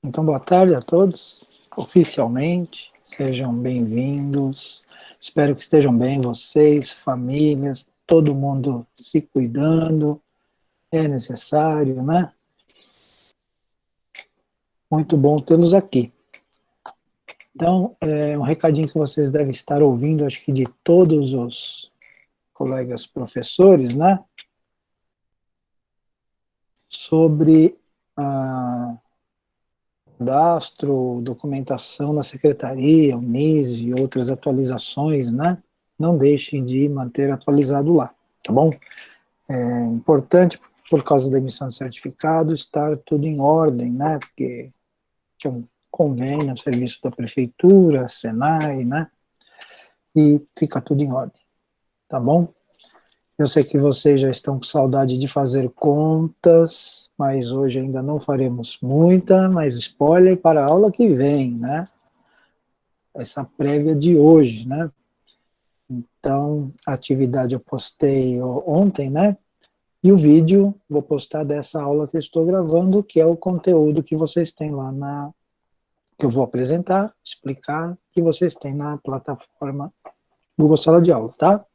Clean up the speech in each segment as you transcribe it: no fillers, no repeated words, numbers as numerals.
Então, boa tarde a todos, oficialmente, sejam bem-vindos, espero que estejam bem vocês, famílias, todo mundo se cuidando, é necessário, né? Muito bom tê-los aqui. Então, um recadinho que vocês devem estar ouvindo, acho que de todos os colegas professores, né? Sobre a cadastro, documentação na secretaria, Unis e outras atualizações, né? Não deixem de manter atualizado lá, tá bom? É importante, por causa da emissão de certificado, estar tudo em ordem, né? Porque é um convênio, um serviço da prefeitura, Senai, né? E fica tudo em ordem, tá bom? Eu sei que vocês já estão com saudade de fazer contas, mas hoje ainda não faremos muita, mas spoiler para a aula que vem, né? Essa prévia de hoje, né? Então, a atividade eu postei ontem, né? E o vídeo vou postar dessa aula que eu estou gravando, que é o conteúdo que vocês têm lá que eu vou apresentar, explicar, que vocês têm na plataforma Google Sala de Aula, tá?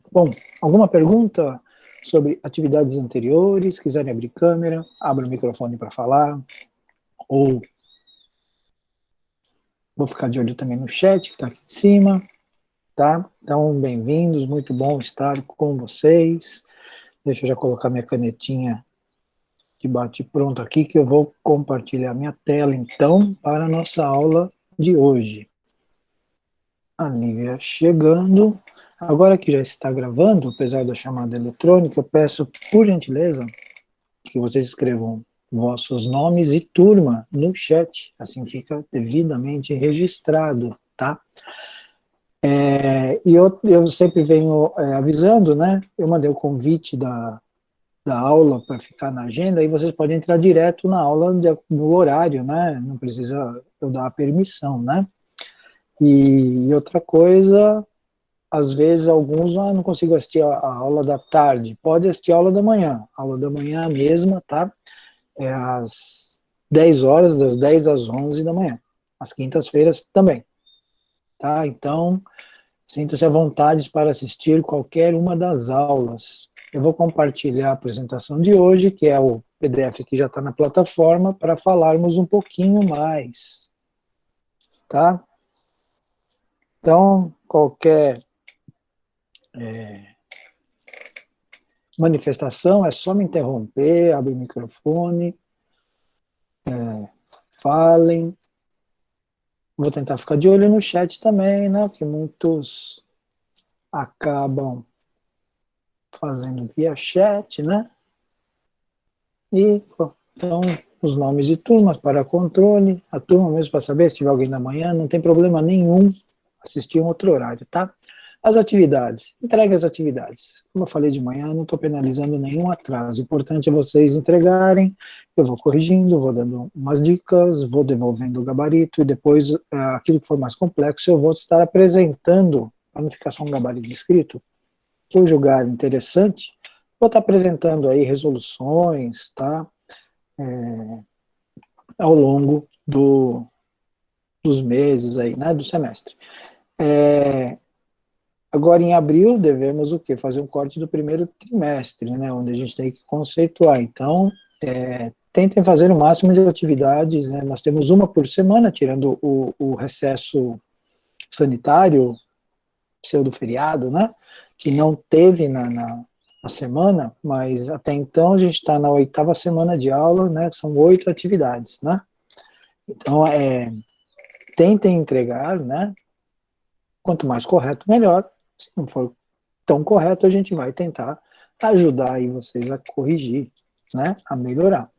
Bom, alguma pergunta sobre atividades anteriores? Quiserem abrir câmera, abra o microfone para falar, ou vou ficar de olho também no chat que está aqui em cima, tá? Então, bem-vindos, muito bom estar com vocês. Deixa eu já colocar minha canetinha de bate-pronto aqui, que eu vou compartilhar minha tela, então, para a nossa aula de hoje. A Lívia chegando. Agora que já está gravando, apesar da chamada eletrônica, eu peço, por gentileza, que vocês escrevam vossos nomes e turma no chat, assim fica devidamente registrado, tá? E eu sempre venho avisando, né? Eu mandei o convite da aula para ficar na agenda, e vocês podem entrar direto na aula no horário, né? Não precisa eu dar a permissão, né? E outra coisa, às vezes alguns não consigo assistir a aula da tarde, pode assistir a aula da manhã. A aula da manhã é a mesma, tá? É às 10 horas, das 10 às 11 da manhã. Às quintas-feiras também, tá? Então, sinta-se à vontade para assistir qualquer uma das aulas. Eu vou compartilhar a apresentação de hoje, que é o PDF que já está na plataforma, para falarmos um pouquinho mais, tá? Então, qualquer manifestação é só me interromper, abre o microfone, falem. Vou tentar ficar de olho no chat também, né? Porque muitos acabam fazendo via chat, né? E, então, os nomes de turmas para controle, a turma mesmo para saber se tiver alguém da manhã, não tem problema nenhum assistir um outro horário, tá? As atividades, entregue as atividades. Como eu falei de manhã, não estou penalizando nenhum atraso. O importante é vocês entregarem, eu vou corrigindo, vou dando umas dicas, vou devolvendo o gabarito, e depois, aquilo que for mais complexo, eu vou estar apresentando, para não ficar só um gabarito escrito, que eu julgar interessante, vou estar apresentando aí resoluções, tá? Ao longo dos meses aí, né, do semestre. Agora, em abril, devemos o quê? Fazer um corte do primeiro trimestre, né, onde a gente tem que conceituar. Então, tentem fazer o máximo de atividades, né, nós temos uma por semana, tirando o recesso sanitário, pseudo-feriado, né, que não teve na semana, mas até então a gente está na 8ª semana de aula, né, são 8 atividades, né. Então, tentem entregar, né, quanto mais correto, melhor. Se não for tão correto, a gente vai tentar ajudar aí vocês a corrigir, né, a melhorar,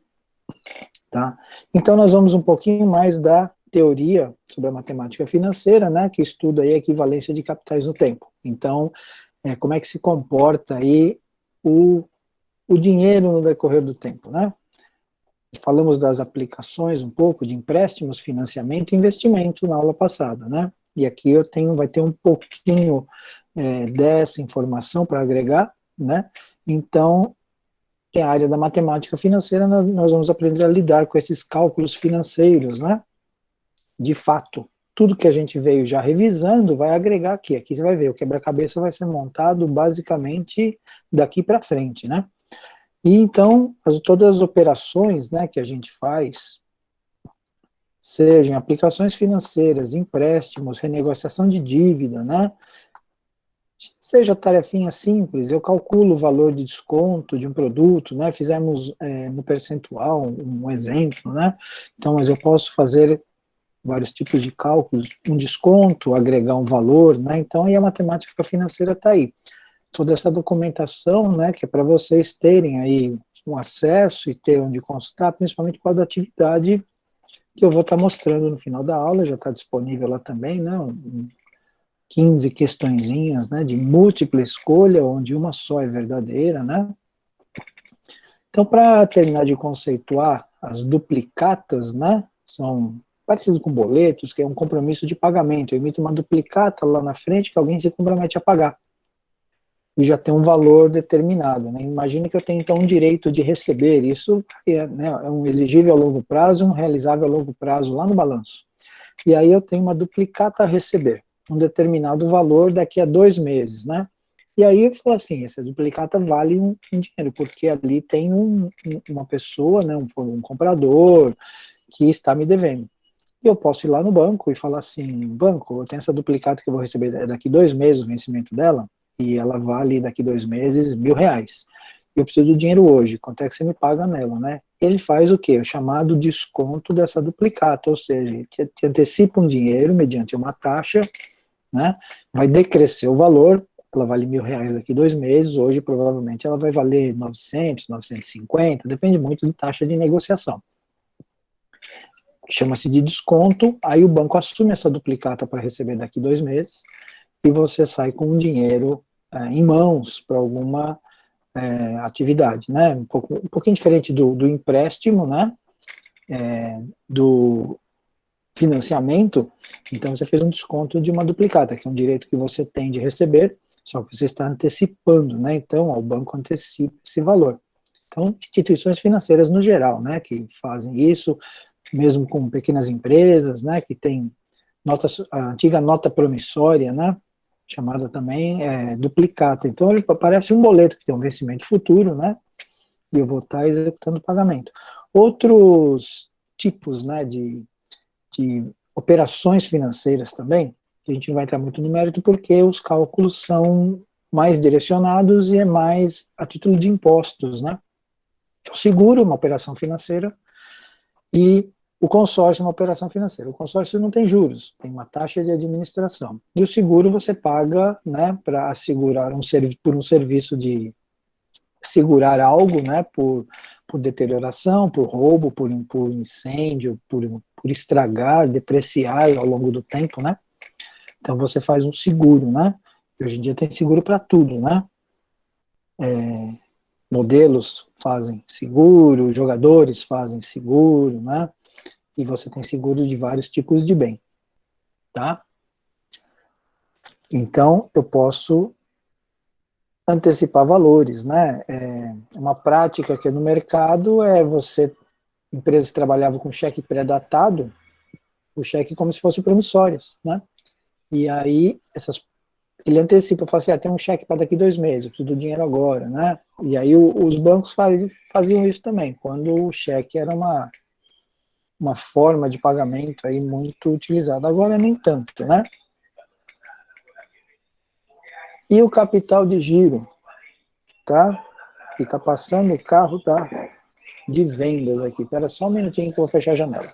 tá? Então, nós vamos um pouquinho mais da teoria sobre a matemática financeira, né, que estuda aí a equivalência de capitais no tempo. Então, como é que se comporta aí o dinheiro no decorrer do tempo, né? Falamos das aplicações um pouco de empréstimos, financiamento e investimento na aula passada, né? E aqui vai ter um pouquinho dessa informação para agregar, né? Então, tem a área da matemática financeira, nós vamos aprender a lidar com esses cálculos financeiros, né? De fato, tudo que a gente veio já revisando vai agregar aqui. Aqui você vai ver, o quebra-cabeça vai ser montado basicamente daqui para frente, né? E então, todas as operações, né, que a gente faz, sejam aplicações financeiras, empréstimos, renegociação de dívida, né? Seja tarefinha simples, eu calculo o valor de desconto de um produto, né? Fizemos no percentual um exemplo, né? Então, mas eu posso fazer vários tipos de cálculos, um desconto, agregar um valor, né? Então, aí a matemática financeira está aí. Toda essa documentação, né, que é para vocês terem aí um acesso e ter onde consultar, principalmente com a atividade que eu vou estar mostrando no final da aula, já está disponível lá também, né? 15 questõezinhas, né, de múltipla escolha, onde uma só é verdadeira, né? Então, para terminar de conceituar, as duplicatas, né, são parecidos com boletos, que é um compromisso de pagamento. Eu emito uma duplicata lá na frente que alguém se compromete a pagar. E já tem um valor determinado, né? Imagine que eu tenho, então, um direito de receber. Isso né, é um exigível a longo prazo, um realizável a longo prazo lá no balanço. E aí eu tenho uma duplicata a receber, um determinado valor daqui a 2 meses, né? E aí eu falo assim, essa duplicata vale um dinheiro, porque ali tem uma pessoa, né, um comprador, que está me devendo. E eu posso ir lá no banco e falar assim, banco, eu tenho essa duplicata que eu vou receber daqui 2 meses, o vencimento dela, e ela vale daqui 2 meses R$ 1.000. Eu preciso do dinheiro hoje, quanto é que você me paga nela, né? Ele faz o quê? O chamado desconto dessa duplicata, ou seja, te antecipa um dinheiro mediante uma taxa, né? Vai decrescer o valor, ela vale R$ 1.000 daqui 2 meses, hoje provavelmente ela vai valer 900, 950, depende muito da taxa de negociação. Chama-se de desconto, aí o banco assume essa duplicata para receber daqui 2 meses, e você sai com o dinheiro em mãos para alguma atividade, né? Um pouquinho diferente do empréstimo, né? Do financiamento, então você fez um desconto de uma duplicata, que é um direito que você tem de receber, só que você está antecipando, né? Então, o banco antecipa esse valor. Então, instituições financeiras no geral, né, que fazem isso, mesmo com pequenas empresas, né, que tem a antiga nota promissória, né, chamada também duplicata. Então, ele parece um boleto que tem um vencimento futuro, né, e eu vou estar executando o pagamento. Outros tipos, né, de operações financeiras também, que a gente não vai entrar muito no mérito, porque os cálculos são mais direcionados e é mais a título de impostos, né. O seguro é uma operação financeira e o consórcio é uma operação financeira. O consórcio não tem juros, tem uma taxa de administração. E o seguro você paga, né, para assegurar por um serviço de segurar algo, né, por deterioração, por roubo, por incêndio, por estragar, depreciar ao longo do tempo, né. Então você faz um seguro, né. E hoje em dia tem seguro para tudo, né. Modelos fazem seguro, jogadores fazem seguro, né? E você tem seguro de vários tipos de bem, tá? Então, eu posso antecipar valores, né? Uma prática que é no mercado é empresas que trabalhavam com cheque pré-datado, o cheque como se fosse promissórias, né? E aí, ele antecipa, fala assim, tem um cheque para daqui 2 meses, eu preciso do dinheiro agora, né? E aí os bancos faziam isso também, quando o cheque era uma forma de pagamento aí muito utilizada. Agora nem tanto, né? E o capital de giro, tá? Que tá passando o carro de vendas aqui. Espera só um minutinho que eu vou fechar a janela.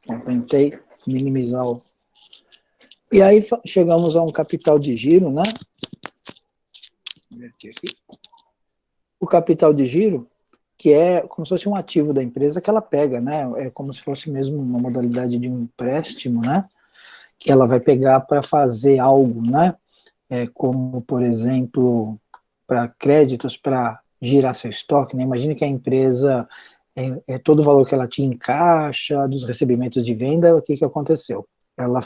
Então, tentei minimizar o... E aí chegamos a um capital de giro, né? Inverti aqui. O capital de giro, que é como se fosse um ativo da empresa que ela pega, né? É como se fosse mesmo uma modalidade de um empréstimo, né? Que ela vai pegar para fazer algo, né? Como, por exemplo, para créditos para girar seu estoque, né? Imagine que a empresa, todo o valor que ela tinha em caixa, dos recebimentos de venda, o que que aconteceu? Ela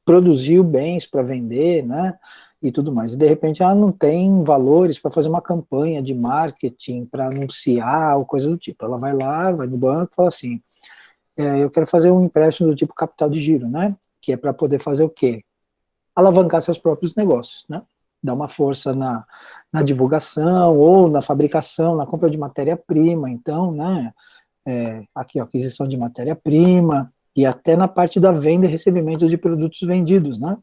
produziu bens para vender, né? E tudo mais. E de repente ela não tem valores para fazer uma campanha de marketing, para anunciar, ou coisa do tipo. Ela vai lá, vai no banco e fala assim, eu quero fazer um empréstimo do tipo capital de giro, né? Que é para poder fazer o quê? Alavancar seus próprios negócios, né? Dar uma força na divulgação ou na fabricação, na compra de matéria-prima, então, né? Aqui, ó, aquisição de matéria-prima e até na parte da venda e recebimento de produtos vendidos, né?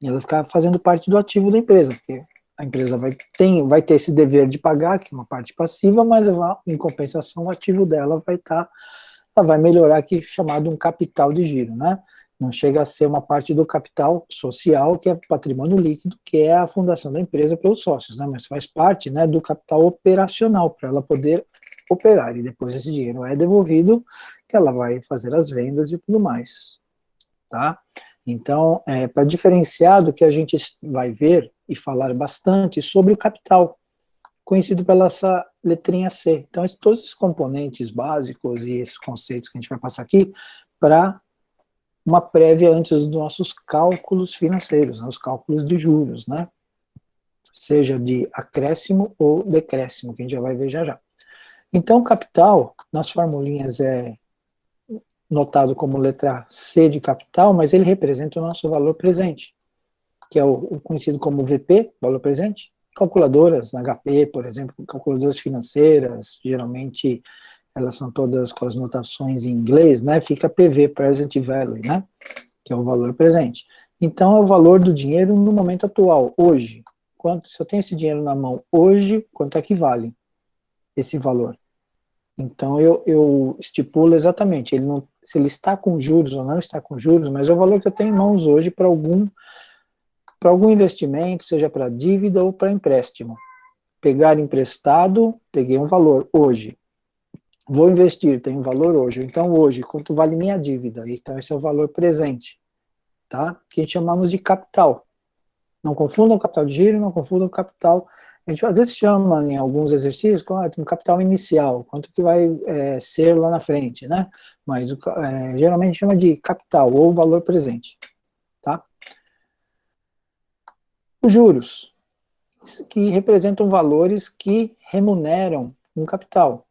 E ela ficar fazendo parte do ativo da empresa, porque a empresa vai ter esse dever de pagar, que é uma parte passiva, mas em compensação o ativo dela ela vai melhorar aqui, chamado um capital de giro, né? Não chega a ser uma parte do capital social, que é patrimônio líquido, que é a fundação da empresa pelos sócios, né? Mas faz parte, né, do capital operacional, para ela poder operar, e depois esse dinheiro é devolvido, que ela vai fazer as vendas e tudo mais, tá? Então, para diferenciar do que a gente vai ver e falar bastante sobre o capital, conhecido pela essa letrinha C. Então, todos esses componentes básicos e esses conceitos que a gente vai passar aqui para uma prévia antes dos nossos cálculos financeiros, né, os cálculos de juros, né? Seja de acréscimo ou decréscimo, que a gente já vai ver já já. Então, capital, nas formulinhas é notado como letra C de capital, mas ele representa o nosso valor presente, que é o conhecido como VP, valor presente. Calculadoras, na HP, por exemplo, calculadoras financeiras, geralmente elas são todas com as notações em inglês, né? Fica PV, Present Value, né? Que é o valor presente. Então, é o valor do dinheiro no momento atual, hoje. Se eu tenho esse dinheiro na mão hoje, quanto é que vale esse valor? Então, eu estipulo exatamente, se ele está com juros ou não está com juros, mas é o valor que eu tenho em mãos hoje para algum investimento, seja para dívida ou para empréstimo. Pegar emprestado, peguei um valor hoje. Vou investir, tem um valor hoje. Então, hoje, quanto vale minha dívida? Então, esse é o valor presente, tá? Que a gente chamamos de capital. Não confundam capital de giro, não confundam capital. A gente às vezes chama em alguns exercícios um capital inicial, quanto que vai ser lá na frente, né? Mas geralmente chama de capital ou valor presente, tá? Os juros, que representam valores que remuneram um capital.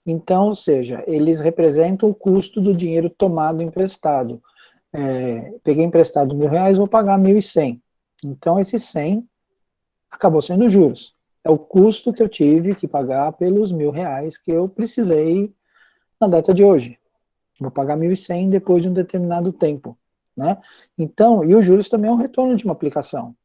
Então, ou seja, eles representam o custo do dinheiro tomado emprestado. Peguei emprestado R$ 1.000, vou pagar 1.100. Então, esse 100 acabou sendo juros. É o custo que eu tive que pagar pelos R$ 1.000 que eu precisei na data de hoje. Vou pagar 1.100 depois de um determinado tempo, né? Então, e os juros também é um retorno de uma aplicação.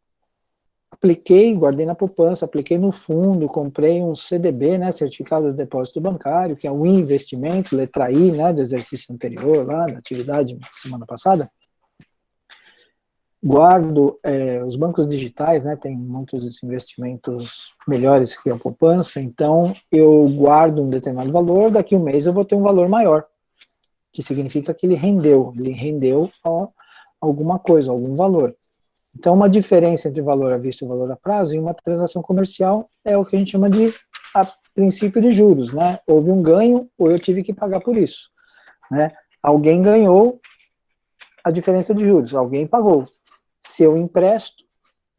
Apliquei, guardei na poupança, apliquei no fundo, comprei um CDB, né, Certificado de Depósito Bancário, que é um investimento, letra I, né, do exercício anterior, lá, da atividade semana passada. Guardo os bancos digitais, né, tem muitos investimentos melhores que a poupança, então eu guardo um determinado valor, daqui a um mês eu vou ter um valor maior, que significa que ele rendeu alguma coisa, algum valor. Então, uma diferença entre valor à vista e valor a prazo em uma transação comercial é o que a gente chama de princípio de juros, né? Houve um ganho ou eu tive que pagar por isso, né? Alguém ganhou a diferença de juros, alguém pagou. Se eu empresto,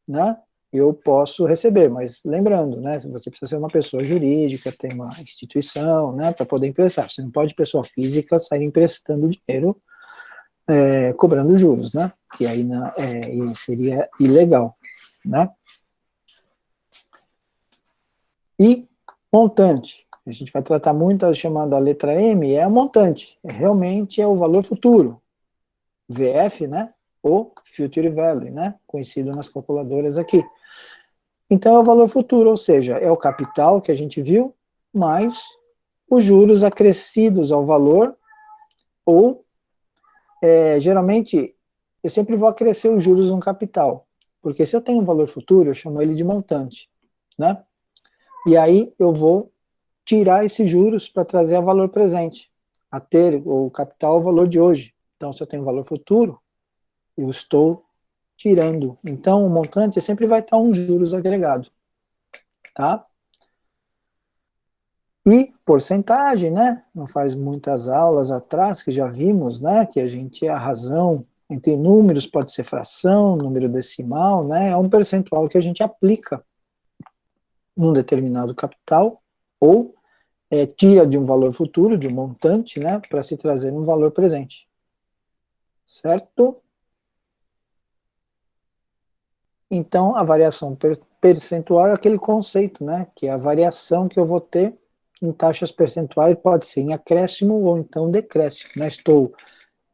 né, eu posso receber, mas lembrando, né, você precisa ser uma pessoa jurídica, tem uma instituição, né, para poder emprestar. Você não pode, pessoa física, sair emprestando dinheiro cobrando juros, né? Que aí seria ilegal, né? E montante. A gente vai tratar muito a chamada letra M, é a montante. Realmente é o valor futuro. VF, né? Ou Future Value, né? Conhecido nas calculadoras aqui. Então é o valor futuro, ou seja, é o capital que a gente viu, mais os juros acrescidos ao valor, ou geralmente eu sempre vou acrescer os juros no capital, porque se eu tenho um valor futuro, eu chamo ele de montante, né? E aí eu vou tirar esses juros para trazer a valor presente, a ter o capital o valor de hoje. Então, se eu tenho valor futuro, eu estou tirando. Então, o montante sempre vai estar um juros agregado, tá? E porcentagem, né? Não faz muitas aulas atrás que já vimos, né? Que a gente, a razão entre números pode ser fração, número decimal, né? É um percentual que a gente aplica num determinado capital ou tira de um valor futuro, de um montante, né? Para se trazer um valor presente. Certo? Então, a variação percentual é aquele conceito, né? Que é a variação que eu vou ter em taxas percentuais, pode ser em acréscimo ou então decréscimo, né?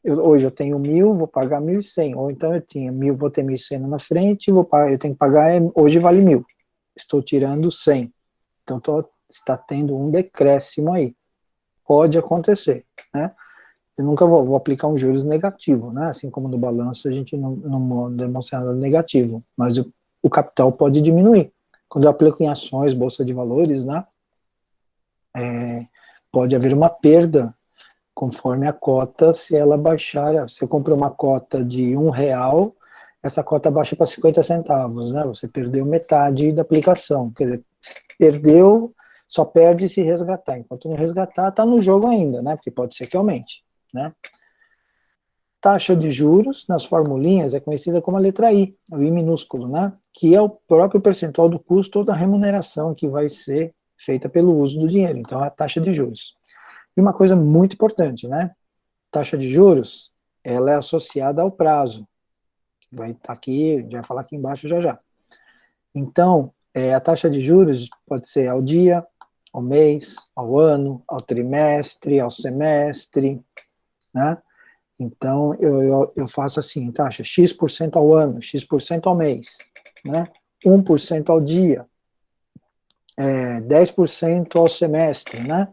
Hoje eu tenho 1.000, vou pagar 1.100, ou então eu tinha 1.000, vou ter 1.100 na frente, eu tenho que pagar, hoje vale 1.000, estou tirando 100, então está tendo um decréscimo aí, pode acontecer, né? Eu nunca vou aplicar um juros negativo, né? Assim como no balanço a gente não demonstra nada negativo, mas o capital pode diminuir. Quando eu aplico em ações, bolsa de valores, né? Pode haver uma perda conforme a cota, se ela baixar, se eu comprei uma cota de R$ 1, essa cota baixa para 50 centavos, né? Você perdeu metade da aplicação, quer dizer, perdeu, só perde se resgatar. Enquanto não resgatar, está no jogo ainda, né? Porque pode ser que aumente, né? Taxa de juros, nas formulinhas, é conhecida como a letra I, o I minúsculo, né? Que é o próprio percentual do custo ou da remuneração que vai ser feita pelo uso do dinheiro. Então, é a taxa de juros. E uma coisa muito importante, né? Taxa de juros, ela é associada ao prazo. Vai estar aqui, a gente vai falar aqui embaixo já já. Então, a taxa de juros pode ser ao dia, ao mês, ao ano, ao trimestre, ao semestre, né? Então, eu faço assim, taxa X% ao ano, X% ao mês, né? 1% ao dia, 10% ao semestre, né?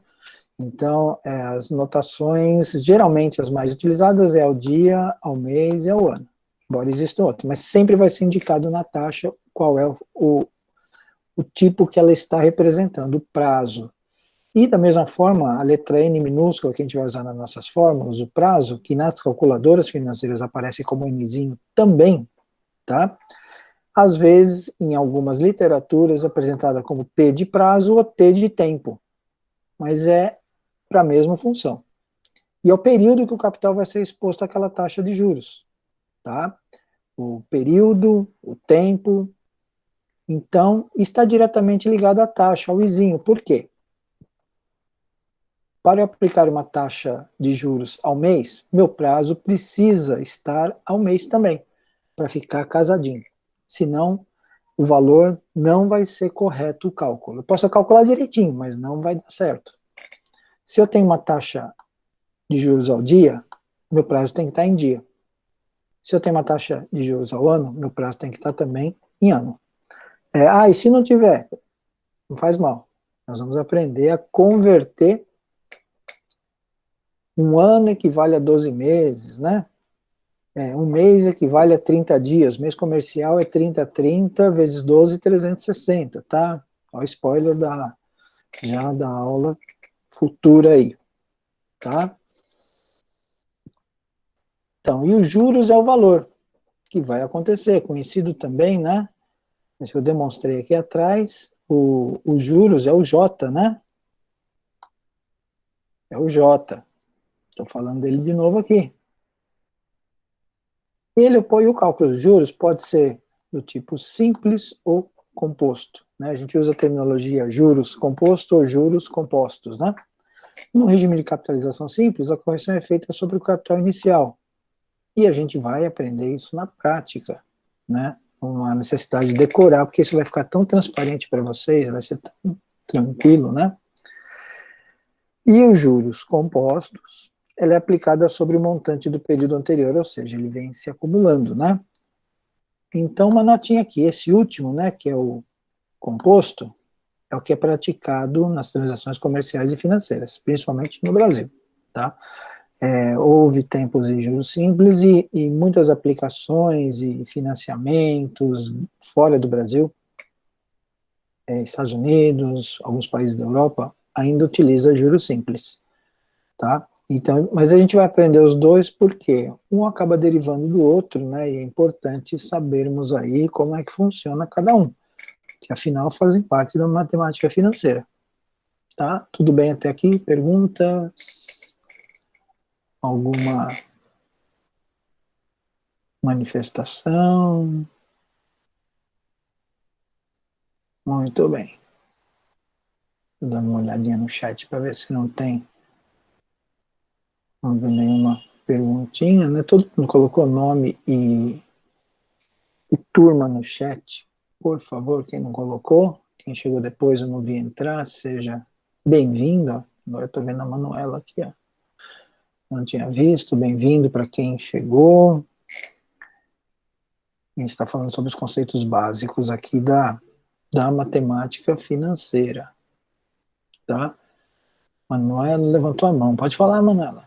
Então, as notações, geralmente as mais utilizadas é ao dia, ao mês e ao ano, embora existam outras, mas sempre vai ser indicado na taxa qual é o tipo que ela está representando, o prazo. E da mesma forma, a letra N minúscula que a gente vai usar nas nossas fórmulas, o prazo, que nas calculadoras financeiras aparece como Nzinho também, tá? Às vezes, em algumas literaturas, apresentada como P de prazo ou T de tempo, mas é para a mesma função. E é o período que o capital vai ser exposto àquela taxa de juros, tá? O período, o tempo, então, está diretamente ligado à taxa, ao izinho. Por quê? Para eu aplicar uma taxa de juros ao mês, meu prazo precisa estar ao mês também, para ficar casadinho. Senão, o valor não vai ser correto o cálculo. Eu posso calcular direitinho, mas não vai dar certo. Se eu tenho uma taxa de juros ao dia, meu prazo tem que estar em dia. Se eu tenho uma taxa de juros ao ano, meu prazo tem que estar também em ano. E se não tiver? Não faz mal. Nós vamos aprender a converter. Um ano equivale a 12 meses, né? Um mês equivale a 30 dias. Mês comercial é 30 vezes 12, 360, tá? Olha o spoiler já da aula futura aí, tá? Então, e os juros é o valor que vai acontecer, conhecido também, né? Esse que eu demonstrei aqui atrás, os juros é o J, né? É o J. Estou falando dele de novo aqui. E o cálculo de juros pode ser do tipo simples ou composto, né? A gente usa a terminologia juros composto ou juros compostos, né? No regime de capitalização simples, a correção é feita sobre o capital inicial. E a gente vai aprender isso na prática, né? Uma necessidade de decorar, porque isso vai ficar tão transparente para vocês, vai ser tão tranquilo, né? E os juros compostos, ela é aplicada sobre o montante do período anterior, ou seja, ele vem se acumulando, né? Então, uma notinha aqui, esse último, né, que é o composto, é o que é praticado nas transações comerciais e financeiras, principalmente no Brasil, tá? Houve tempos de juros simples e muitas aplicações e financiamentos fora do Brasil, Estados Unidos, alguns países da Europa, ainda utiliza juros simples, tá? Então, mas a gente vai aprender os dois porque um acaba derivando do outro, né? E é importante sabermos aí como é que funciona cada um, que afinal fazem parte da matemática financeira. Tá? Tudo bem até aqui? Perguntas? Alguma manifestação? Muito bem. Estou dando uma olhadinha no chat para ver se não vi nenhuma perguntinha, né? Todo mundo colocou nome e turma no chat. Por favor, quem não colocou, quem chegou depois eu não vi entrar, seja bem-vindo. Agora eu estou vendo a Manuela aqui, ó. Não tinha visto, bem-vindo para quem chegou. A gente está falando sobre os conceitos básicos aqui da matemática financeira, tá? Manuela levantou a mão. Pode falar, Manuela.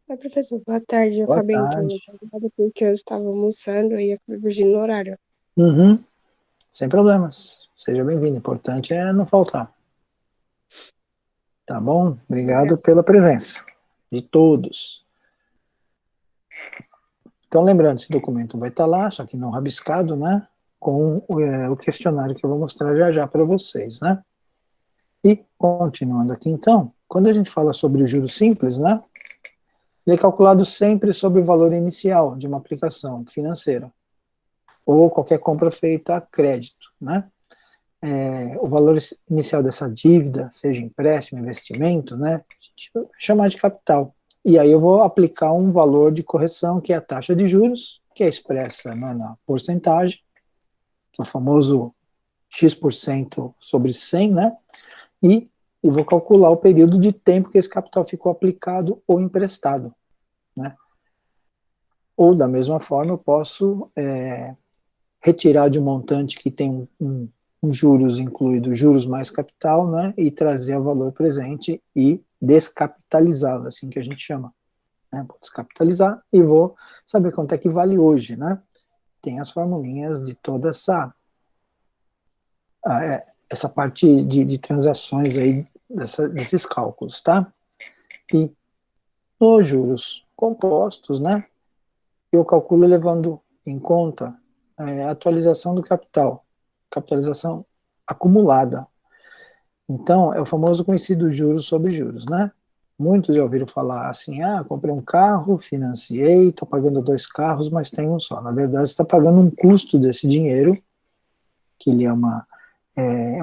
Oi, professor, boa tarde. Eu Boa acabei entrando tarde. porque eu estava almoçando e acabei fugindo no horário. Uhum, sem problemas. Seja bem-vindo. O importante é não faltar. Tá bom? Obrigado Obrigada. pela presença de todos. Então, lembrando, esse documento vai estar lá, só que não rabiscado, né? Com o questionário que eu vou mostrar já já para vocês, né? E, continuando aqui, então, quando a gente fala sobre o juros simples, né? Ele é calculado sempre sobre o valor inicial de uma aplicação financeira ou qualquer compra feita a crédito, né? O valor inicial dessa dívida, seja empréstimo, investimento, né? A gente vai chamar de capital. E aí eu vou aplicar um valor de correção, que é a taxa de juros, que é expressa, né, na porcentagem, que é o famoso X% sobre 100, né? E vou calcular o período de tempo que esse capital ficou aplicado ou emprestado, né? Ou, da mesma forma, eu posso retirar de um montante que tem um juros incluído, juros mais capital, né, e trazer o valor presente e descapitalizá-lo, assim que a gente chama. Né? Vou descapitalizar e vou saber quanto é que vale hoje, né? Tem as formulinhas de toda essa parte de transações aí, desses cálculos, tá? E nos juros compostos, né, eu calculo levando em conta a atualização do capital, capitalização acumulada. Então, é o famoso conhecido juros sobre juros, né? Muitos já ouviram falar assim, comprei um carro, financiei, estou pagando 2 carros, mas tenho um só. Na verdade, você está pagando um custo desse dinheiro, que ele é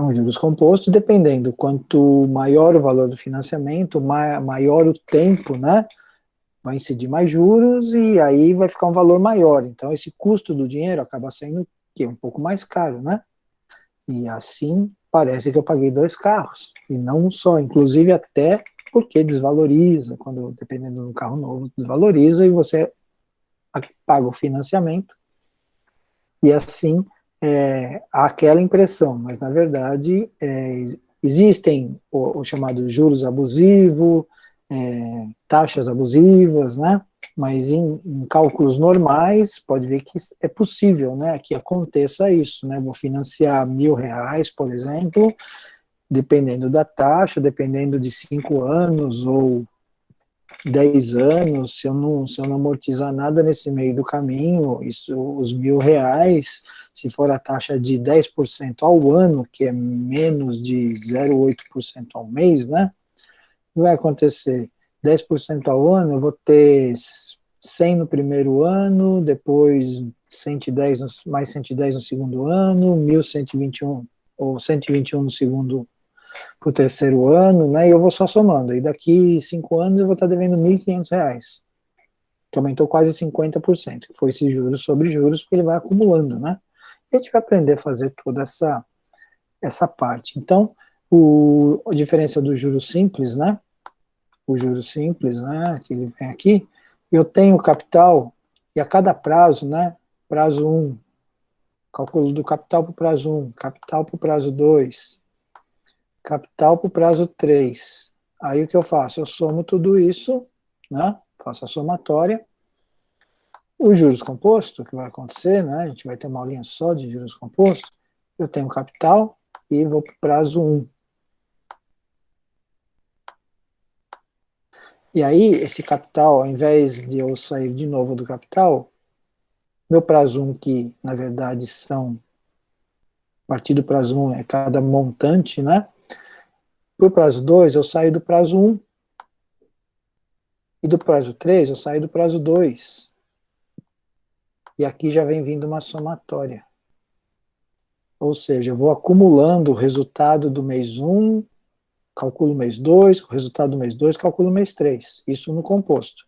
um juros composto, dependendo quanto maior o valor do financiamento, maior o tempo, né? Vai incidir mais juros e aí vai ficar um valor maior. Então, esse custo do dinheiro acaba sendo um pouco mais caro, né? E assim parece que eu paguei 2 carros, e não um só, inclusive até porque desvaloriza, quando dependendo do carro novo, desvaloriza e você paga o financiamento, e assim há aquela impressão, mas na verdade existem o chamado juros abusivo, taxas abusivas, né? Mas em cálculos normais, pode ver que é possível, né, que aconteça isso, né? Vou financiar R$ 1.000, por exemplo, dependendo da taxa, dependendo de 5 anos ou 10 anos, se eu não amortizar nada nesse meio do caminho, os R$ 1.000, se for a taxa de 10% ao ano, que é menos de 0,8% ao mês, né? Vai acontecer 10% ao ano, eu vou ter 100 no primeiro ano, depois 110, mais 110 no segundo ano, 1.121 ou 121 no segundo para o terceiro ano, né? E eu vou só somando. E daqui 5 anos eu vou estar devendo R$ 1.500, que aumentou quase 50%. Foi esse juros sobre juros, porque ele vai acumulando, né? E a gente vai aprender a fazer toda essa parte. Então, a diferença do juros simples, né? O juros simples, né? Que ele vem aqui, eu tenho capital, e a cada prazo, né? Prazo 1, cálculo do capital para o prazo 1, capital para o prazo 2, capital para o prazo 3. Aí o que eu faço? Eu somo tudo isso, né? Faço a somatória. O juros composto, que vai acontecer, né? A gente vai ter uma aulinha só de juros composto. Eu tenho capital e vou para o prazo 1. E aí, esse capital, ao invés de eu sair de novo do capital, meu prazo 1, que na verdade a partir do prazo 1 é cada montante, né? Para o prazo 2, eu saio do prazo 1. E do prazo 3, eu saio do prazo 2. E aqui já vem vindo uma somatória. Ou seja, eu vou acumulando o resultado do mês 1, calculo o mês 2, o resultado do mês 2, calculo o mês 3. Isso no composto.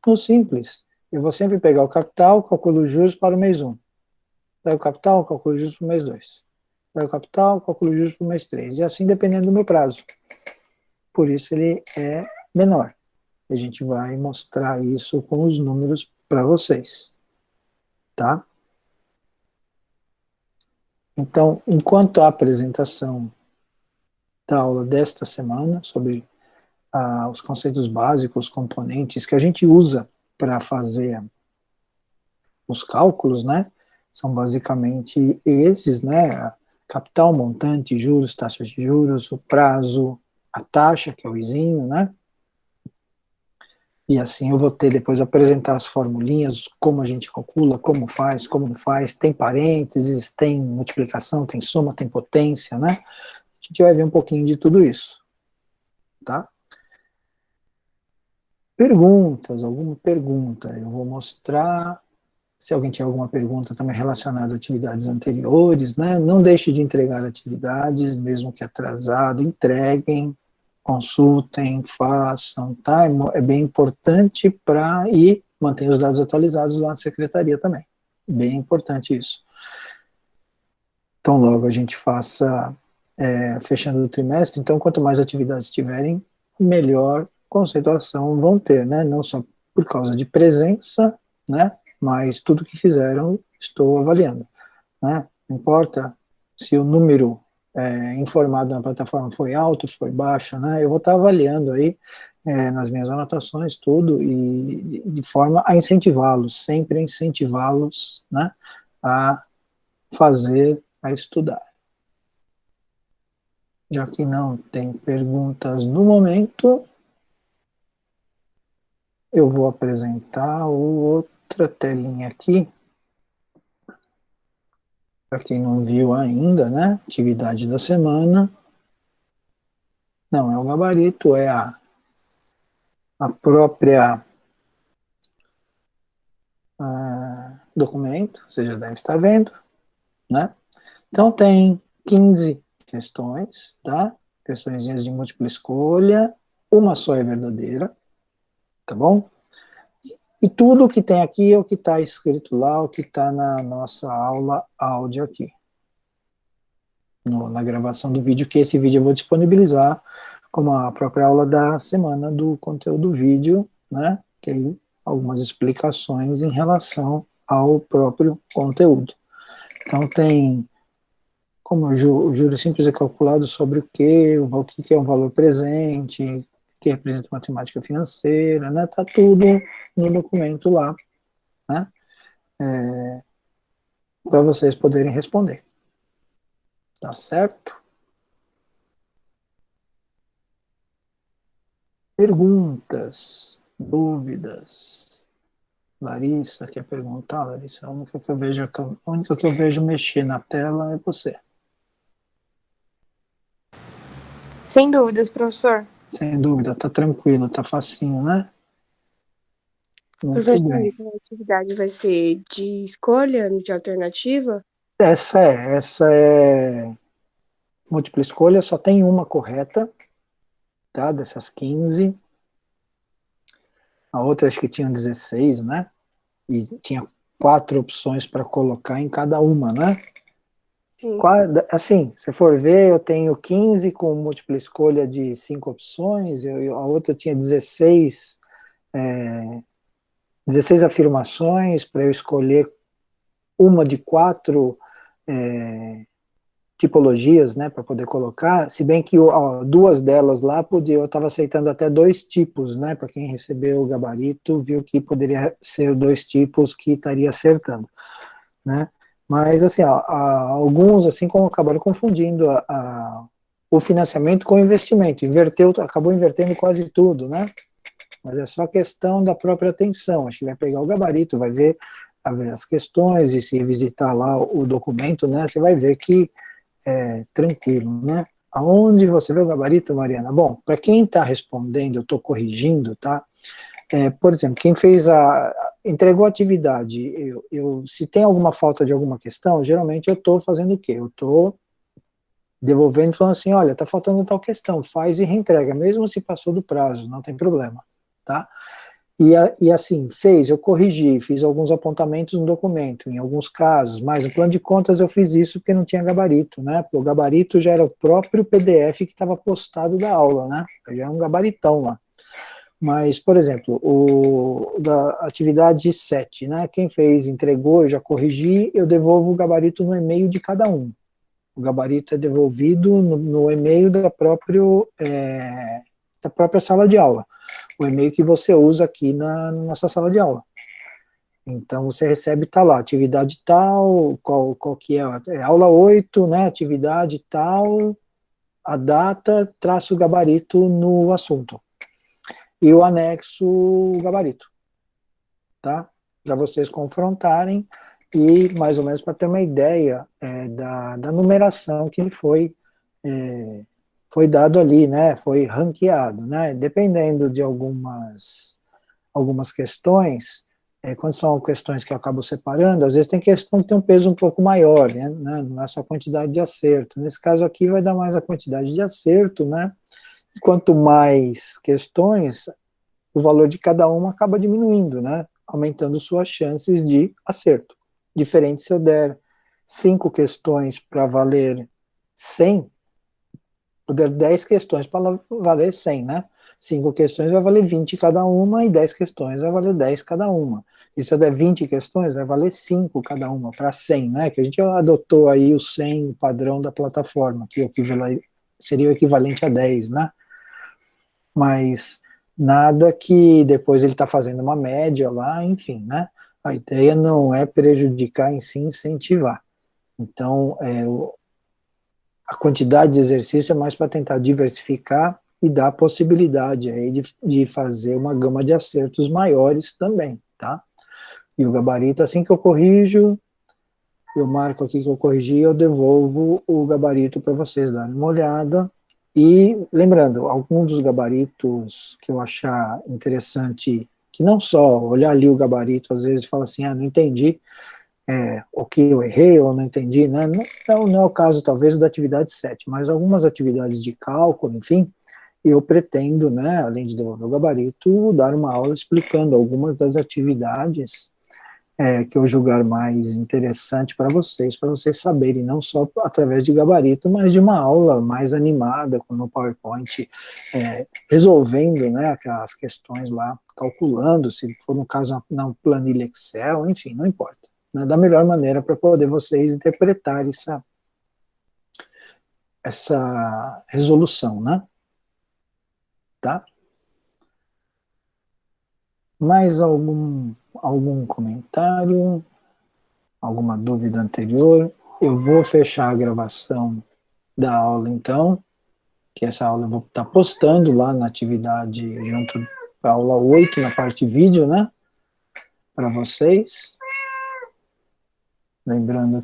No simples, eu vou sempre pegar o capital, calculo os juros para o mês 1. Pego o capital, calculo os juros para o mês 2. Pego o capital, calculo os juros para o mês 3. E assim dependendo do meu prazo. Por isso ele é menor. A gente vai mostrar isso com os números para vocês. Tá? Então, enquanto a apresentação da aula desta semana, sobre os conceitos básicos, os componentes que a gente usa para fazer os cálculos, né, são basicamente esses, né, capital, montante, juros, taxas de juros, o prazo, a taxa, que é o izinho, né, e assim eu vou ter depois apresentar as formulinhas, como a gente calcula, como faz, como não faz, tem parênteses, tem multiplicação, tem soma, tem potência, né? A gente vai ver um pouquinho de tudo isso, tá? Perguntas, alguma pergunta? Eu vou mostrar, se alguém tiver alguma pergunta também relacionada a atividades anteriores, né? Não deixe de entregar atividades, mesmo que atrasado, entreguem, consultem, façam, tá? É bem importante para ir manter os dados atualizados lá na secretaria também. Bem importante isso. Então, logo a gente faça, fechando o trimestre, então, quanto mais atividades tiverem, melhor conceituação vão ter, né? Não só por causa de presença, né? Mas tudo que fizeram, estou avaliando, né? Não importa se o número informado na plataforma foi alto, foi baixo, né? Eu vou estar avaliando aí nas minhas anotações tudo e de forma a incentivá-los, sempre incentivá-los, né? A fazer, a estudar. Já que não tem perguntas no momento, eu vou apresentar outra telinha aqui, para quem não viu ainda, né? Atividade da semana. Não é o gabarito, é a própria documento, você já deve estar vendo, né? Então tem 15 questões, tá? Questõezinhas de múltipla escolha, uma só é verdadeira, tá bom? E tudo que tem aqui é o que está escrito lá, o que está na nossa aula áudio aqui. Na gravação do vídeo, que esse vídeo eu vou disponibilizar como a própria aula da semana do conteúdo vídeo, né? Tem algumas explicações em relação ao próprio conteúdo. Então tem como o juro simples é calculado sobre o que é um valor presente, o que representa matemática financeira, né? Tá tudo no documento lá, né? Para vocês poderem responder. Tá certo? Perguntas, dúvidas. Larissa quer perguntar, Larissa, a única que eu vejo mexer na tela é você. Sem dúvidas, professor. Sem dúvida, tá tranquilo, tá facinho, né? Muito Professor, bem. então a atividade vai ser de escolha, de alternativa? Essa é múltipla escolha, só tem uma correta, tá? Dessas 15. A outra acho que tinha 16, né? E tinha 4 opções para colocar em cada uma, né? Sim. Assim, se for ver, eu tenho 15 com múltipla escolha de 5 opções, a outra tinha 16 afirmações para eu escolher uma de 4 tipologias, né, para poder colocar, se bem que duas delas lá eu estava aceitando até 2 tipos, né, para quem recebeu o gabarito, viu que poderia ser 2 tipos que estaria acertando, né, mas assim, alguns assim como acabaram confundindo o financiamento com o investimento, acabou invertendo quase tudo, né, mas é só questão da própria atenção, acho que vai pegar o gabarito, vai ver as questões, e se visitar lá o documento, né, você vai ver que tranquilo, né? Aonde você vê o gabarito, Mariana? Bom, para quem está respondendo, eu estou corrigindo, tá? Por exemplo, quem entregou a atividade, se tem alguma falta de alguma questão, geralmente eu estou fazendo o quê? Eu estou devolvendo e falando assim, olha, está faltando tal questão, faz e reentrega, mesmo se passou do prazo, não tem problema, tá? E assim, eu corrigi, fiz alguns apontamentos no documento, em alguns casos, mas no plano de contas eu fiz isso porque não tinha gabarito, né? Porque o gabarito já era o próprio PDF que estava postado da aula, né? Já é um gabaritão lá. Mas, por exemplo, da atividade 7, né? Quem fez, entregou, eu já corrigi, eu devolvo o gabarito no e-mail de cada um. O gabarito é devolvido no e-mail da própria sala de aula. O e-mail que você usa aqui na nossa sala de aula. Então, você recebe, tá lá, atividade tal, qual que é aula 8, né, atividade tal, a data, traço o gabarito no assunto. E o anexo, o gabarito, tá? Para vocês confrontarem e, mais ou menos, para ter uma ideia da numeração que foi dado ali, né, foi ranqueado, né, dependendo de algumas questões, quando são questões que eu acabo separando, às vezes tem questão que tem um peso um pouco maior, né, não é só a quantidade de acerto, nesse caso aqui vai dar mais a quantidade de acerto, né, e quanto mais questões, o valor de cada uma acaba diminuindo, né, aumentando suas chances de acerto. Diferente se eu der 5 questões para valer 100, eu der 10 questões para valer 100, né? 5 questões vai valer 20 cada uma e 10 questões vai valer 10 cada uma. E se eu der 20 questões, vai valer 5 cada uma, para 100, né? Que a gente adotou aí o 100, o padrão da plataforma, que seria o equivalente a 10, né? Mas nada que depois ele está fazendo uma média lá, enfim, né? A ideia não é prejudicar, em si incentivar. Então, a quantidade de exercício é mais para tentar diversificar e dar a possibilidade aí de fazer uma gama de acertos maiores também, tá? E o gabarito, assim que eu corrijo, eu marco aqui que eu corrigi, eu devolvo o gabarito para vocês darem uma olhada. E lembrando, alguns dos gabaritos que eu achar interessante, que não só olhar ali o gabarito, às vezes fala assim, não entendi, o que eu errei ou não entendi, né? Não é o caso, talvez, da atividade 7, mas algumas atividades de cálculo, enfim, eu pretendo, né, além de devolver o gabarito, dar uma aula explicando algumas das atividades que eu julgar mais interessante para vocês saberem, não só através de gabarito, mas de uma aula mais animada, no PowerPoint, resolvendo, né, aquelas questões lá, calculando, se for no caso na planilha Excel, enfim, não importa. Né, da melhor maneira para poder vocês interpretar essa resolução, né? Tá? Mais algum comentário? Alguma dúvida anterior? Eu vou fechar a gravação da aula, então, que essa aula eu vou estar postando lá na atividade junto com a aula 8, na parte vídeo, né? Para vocês. Lembrando